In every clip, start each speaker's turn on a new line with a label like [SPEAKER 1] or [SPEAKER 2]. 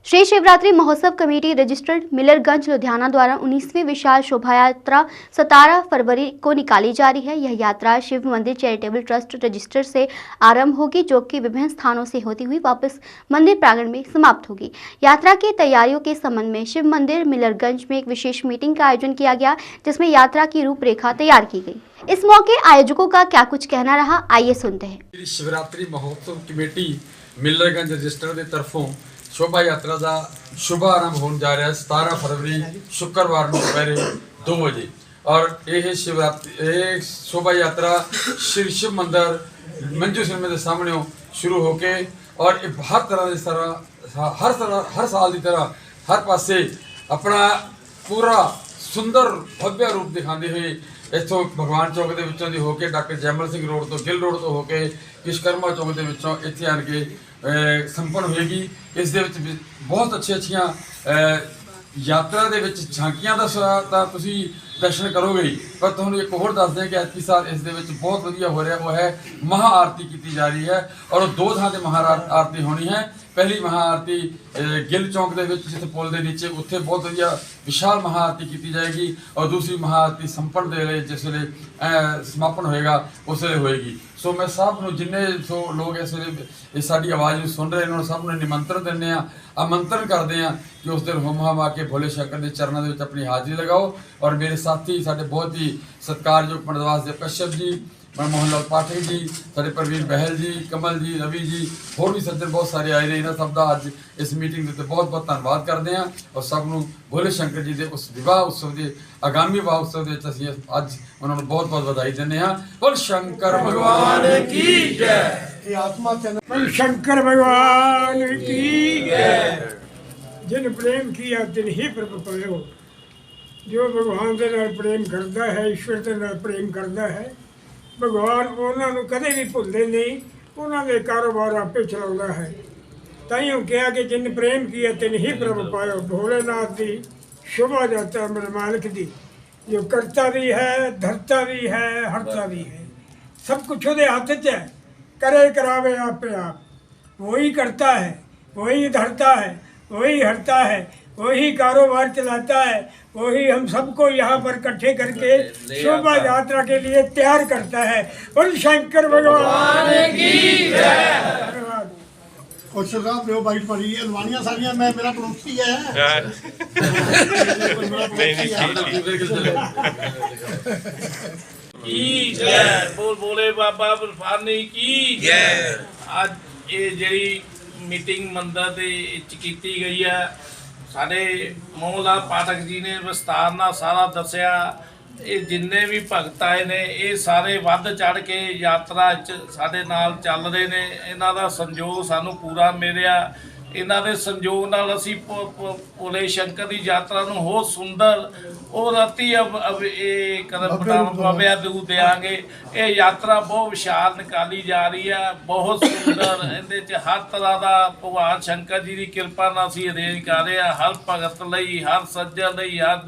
[SPEAKER 1] श्री शिवरात्रि महोत्सव committee registered Millerganj Ludhiana द्वारा 19वीं विशाल शोभा यात्रा 17 फरवरी को निकाली जा रही है। यह यात्रा शिव मंदिर चैरिटेबल ट्रस्ट रजिस्टर से आरंभ होगी, जो कि विभिन्न स्थानों से होती हुई वापस मंदिर प्रांगण में समाप्त होगी। यात्रा की तैयारियों के संबंध में शिव मंदिर मिलरगंज में एक विशेष मीटिंग का आयोजन किया गया, जिसमें यात्रा की रूपरेखा तैयार की गई। इस मौके आयोजकों का क्या कुछ कहना रहा, आइए सुनते हैं।
[SPEAKER 2] शिवरात्रि महोत्सव कमेटी मिलरगंज रजिस्टर की तरफों शोभा यात्रा का शुभारंभ होने जा रहा है 17 फरवरी शुक्रवार को दोपहर 2 बजे। और यह शिवरात्रि शोभा यात्रा श्री शिव मंदिर मंजू सिनेमा के सामने शुरू होके और हर साल की तरह हर पासे अपना पूरा सुंदर भव्य रूप दिखाते हुए इतों भगवान चौक के विचों दी होके डॉक्टर जैमल सिंह रोड तो गिल रोड तो होके विश्वकर्मा चौक के विचों इत्थे आन के संपन्न होएगी। इस दे विच बहुत अच्छिया यात्रा दे विच झांकियां दा तुसीं दर्शन करोगे, पर तुहानूं एक होर दस दें कि ऐतकी साल इस दे विच बहुत वधिया हो रहा वो है महा आरती की जा रही है। और 2 थां ते महा आरती होनी है। पहली महा आरती गिल चौक के जिथे पुल के नीचे उत्थे बहुत वधिया विशाल महा आरती की जाएगी और दूसरी महा आरती संपन्न दे लिए जिस वे समापन होएगा उस वे होएगी। सो मैं सब नूं जिन्ने लोग इस वे साडी आवाज़ सुन रहे हैं सब नूं निमंत्रण दिंदे आ, आमंत्रण करते हैं कि उस दिन होम हम आके भोले शंकर के चरणों के अपनी हाजिरी लगाओ। और मेरे साथी साढ़े बहुत ही सत्कारयोग पंडवास देव कश्यप जी, मनमोहन लाल पाठक जी, साढ़े परवीन बहल जी, कमल जी, रवि जी, होर भी सज्जन बहुत सारे आए ने। इन्होंने सब का अज इस मीटिंग के बहुत बहुत धन्यवाद करते हैं और सबनों भोले शंकर जी के उस विवाह उत्सव के आगामी विवाह उत्सव के अज उन्होंने बहुत बहुत बधाई देने हैं। बोल शंकर भगवान की जय।
[SPEAKER 3] आत्मा बोल शंकर भगवान की जय। जिन प्रेम किया तिन ही प्रभु पायो। जो भगवान के नाल प्रेम करता है, ईश्वर के नाल प्रेम करता है, भगवान उन्होंने कदे भी भुलते नहीं, उन्होंने कारोबार आपे चलाता है। ताइयों कहा कि जिन प्रेम किया तिन ही प्रभु पायो। भोलेनाथ की शोभा यात्रा मेरे मालिक की जो करता भी है, धरता भी है, हरता भी है, सब कुछ उसके हाथ च है। करे करावे आपे आप, वही करता है, वही धरता है, वही हरता है, वही कारोबार चलाता है, वही हम सबको यहाँ पर इकट्ठे करके शोभा यात्रा के लिए तैयार करता है। बोल शंकर भगवान की जय।
[SPEAKER 4] और सरकार जो बाइट पड़ी है अलवानियां सारियां मैं मेरा पड़ोसी है।
[SPEAKER 5] की जय। बोल बोले बाबा बर्फानी की जय। आज ये जी मीटिंग मंदिर दे कीती गई है, साडे मोहन लाल पाठक जी ने विस्तार नाल सारा दसिया। ये जिन्ने भी भगत आए ने ये सारे वध चढ़ के यात्रा साडे नाल चल रहे ने। इन्हां दा संयोग सानू पूरा मिलिया। इन्हां दे संयोग नाल असीं भोले शंकर की यात्रा नूं होर सुंदर और अति भव्य रूप देंगे। ये यात्रा बहुत विशाल निकाली जा रही है, बहुत सुंदर। इहदे च हर तरह का भगवान शंकर जी की कृपा नाल असीं अरेंज कर रहे हैं। हर भगत लई, हर सज्जन लई, हर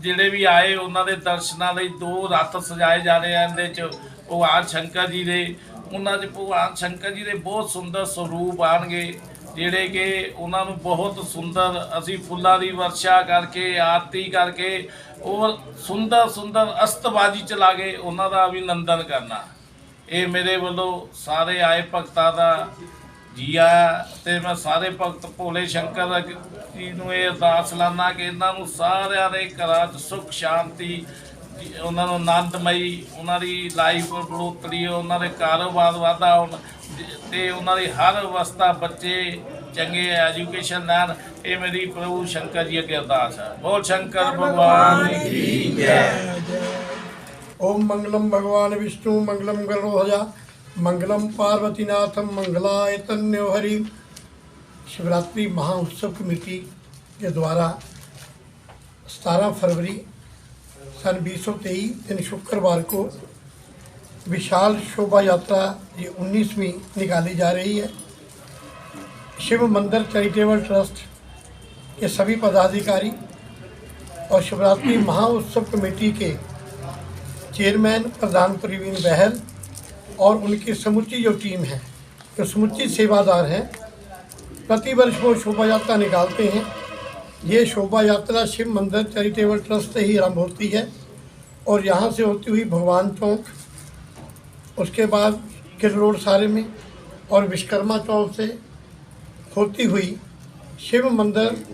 [SPEAKER 5] जिहड़े भी आए उन्होंने दर्शनां लई 2 रथ सजाए जा रहे हैं। इहदे च भगवान शंकर जी दे उन्हां च भगवान शंकर जी दे बहुत सुंदर स्वरूप आउणगे, जिहड़े कि उन्होंने बहुत सुंदर असी फुल्लां दी वर्षा करके आरती करके और सुंदर सुंदर अस्तबाजी चला के उन्हों का अभिनंदन करना। ये मेरे वालों सारे आए भगतां दा जी आया। तो मैं सारे भगत भोले शंकर जी नूं ये अरदास लाना कि इन्हों सारिਆਂ ਦੇ ਘਰਾਂ 'ਚ सुख शांति, उन्होंने आनंदमई, उन्होंने लाइफ बढ़ोतरी, उन्होंने कारोबार वाधा हो, उन्होंने हर अवस्था बच्चे चंगे एजुकेशन लैन। ये मेरी प्रभु शंकर जी अगे अरदास है। बोल शंकर भगवान की जय।
[SPEAKER 4] ओम मंगलम भगवान विष्णु मंगलम गरुड़ध्वजा मंगलम पार्वतीनाथम मंगलाय तन्यो हरि। शिवरात्रि महाउत्सव कमेटी के द्वारा 17 फरवरी सन 2023 दिन शुक्रवार को विशाल शोभा यात्रा ये 19वीं निकाली जा रही है। शिव मंदिर चैरिटेबल ट्रस्ट के सभी पदाधिकारी और शिवरात्रि महाउत्सव कमेटी के चेयरमैन प्रधान प्रवीण बहल और उनकी समूची जो टीम है, जो समूची सेवादार हैं, प्रतिवर्ष वो शोभा यात्रा निकालते हैं। ये शोभा यात्रा शिव मंदिर चैरिटेबल ट्रस्ट से ही आरंभ होती है और यहाँ से होती हुई भगवान चौक, उसके बाद गिल रोड सारे में और विश्वकर्मा चौक से होती हुई शिव मंदिर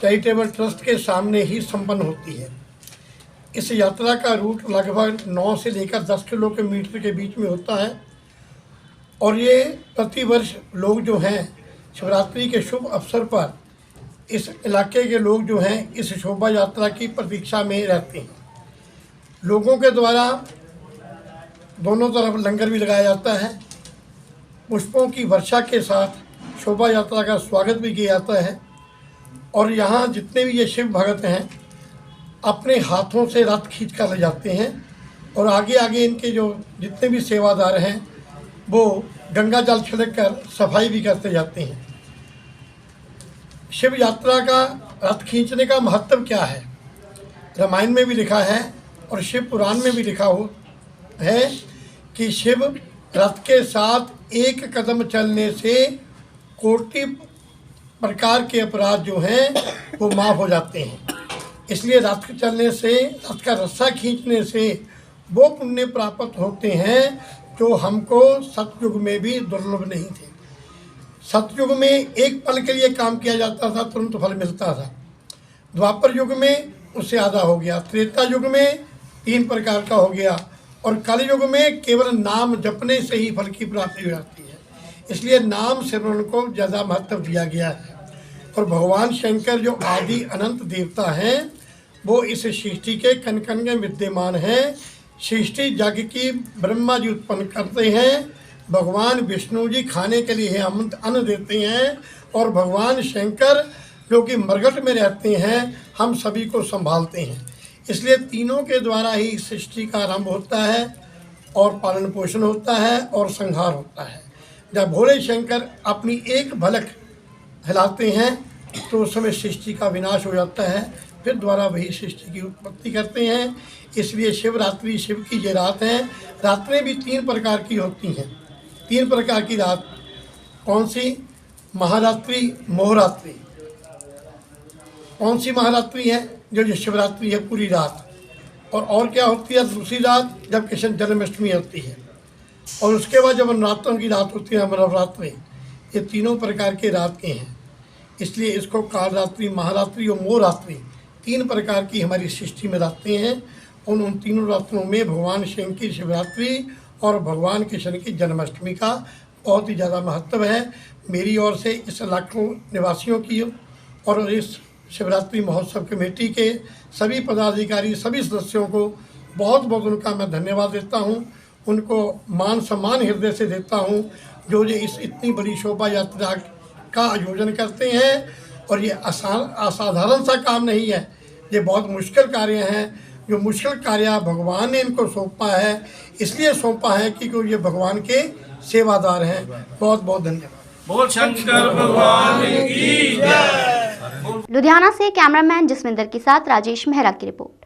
[SPEAKER 4] चैरिटेबल ट्रस्ट के सामने ही संपन्न होती है। इस यात्रा का रूट लगभग 9 से लेकर 10 किलोमीटर के बीच में होता है और ये प्रतिवर्ष लोग जो हैं शिवरात्रि के शुभ अवसर पर इस इलाके के लोग जो हैं इस शोभा यात्रा की प्रतीक्षा में रहते हैं। लोगों के द्वारा दोनों तरफ लंगर भी लगाया जाता है। पुष्पों की वर्षा के साथ शोभा यात्रा का स्वागत भी किया जाता है और यहाँ जितने भी ये शिव भक्त हैं अपने हाथों से रथ खींच कर ले जाते हैं और आगे आगे इनके जो जितने भी सेवादार हैं वो गंगा जल छिड़क कर सफाई भी करते जाते हैं। शिव यात्रा का रथ खींचने का महत्व क्या है, रामायण में भी लिखा है और शिव पुराण में भी लिखा है कि शिव रथ के साथ एक कदम चलने से कोटि प्रकार के अपराध जो हैं वो माफ़ हो जाते हैं। इसलिए रथ चलने से, रथ का रस्सा खींचने से वो पुण्य प्राप्त होते हैं जो हमको सतयुग में भी दुर्लभ नहीं थे। सतयुग में एक पल के लिए काम किया जाता था, तुरंत फल मिलता था। द्वापर युग में उससे आधा हो गया, त्रेता युग में 3 प्रकार का हो गया और कल युग में केवल नाम जपने से ही फल की प्राप्ति हो जाती है। इसलिए नाम सिमरन को ज़्यादा महत्व दिया गया है और भगवान शंकर जो आदि अनंत देवता हैं वो इस सृष्टि के कण कण में विद्यमान हैं। सृष्टि जग की ब्रह्मा जी उत्पन्न करते हैं, भगवान विष्णु जी खाने के लिए अन्न देते हैं और भगवान शंकर जो कि मरघट में रहते हैं हम सभी को संभालते हैं। इसलिए तीनों के द्वारा ही सृष्टि का आरंभ होता है और पालन पोषण होता है और संहार होता है। जब भोले शंकर अपनी एक भलक हिलाते हैं तो उस समय सृष्टि का विनाश हो जाता है, फिर द्वारा वही सृष्टि की उत्पत्ति करते हैं। इसलिए शिवरात्रि शिव की ये रात है। रात्रें भी 3 प्रकार की होती हैं। 3 प्रकार की रात कौन सी? महारात्रि, मोहरात्रि। कौन सी महारात्रि है? जो शिवरात्रि है पूरी रात। और क्या होती है दूसरी रात? जब कृष्ण जन्माष्टमी होती है और उसके बाद जब नवरात्रों की रात होती है नवरात्रि। ये तीनों प्रकार के रात के हैं, इसलिए इसको कालरात्रि, महारात्रि और मोहरात्रि 3 प्रकार की हमारी सृष्टि में रात्रें हैं। उन तीनों रात्रों में भगवान शिव की शिवरात्रि और भगवान कृष्ण की जन्माष्टमी का बहुत ही ज़्यादा महत्व है। मेरी ओर से इस लाखों निवासियों की और इस शिवरात्रि महोत्सव कमेटी के सभी पदाधिकारी, सभी सदस्यों को बहुत बहुत उनका मैं धन्यवाद देता हूँ। उनको मान सम्मान हृदय से देता हूँ जो ये इस इतनी बड़ी शोभा यात्रा का आयोजन करते हैं। और ये असाधारण सा काम नहीं है, ये बहुत मुश्किल कार्य हैं। जो मुश्किल कार्य भगवान ने इनको सौंपा है, इसलिए सौंपा है कि ये भगवान के सेवादार हैं। बहुत बहुत धन्यवाद।
[SPEAKER 5] बोल शंकर भगवान की जय।
[SPEAKER 1] लुधियाना से कैमरामैन जसविंदर के साथ राजेश मेहरा की रिपोर्ट।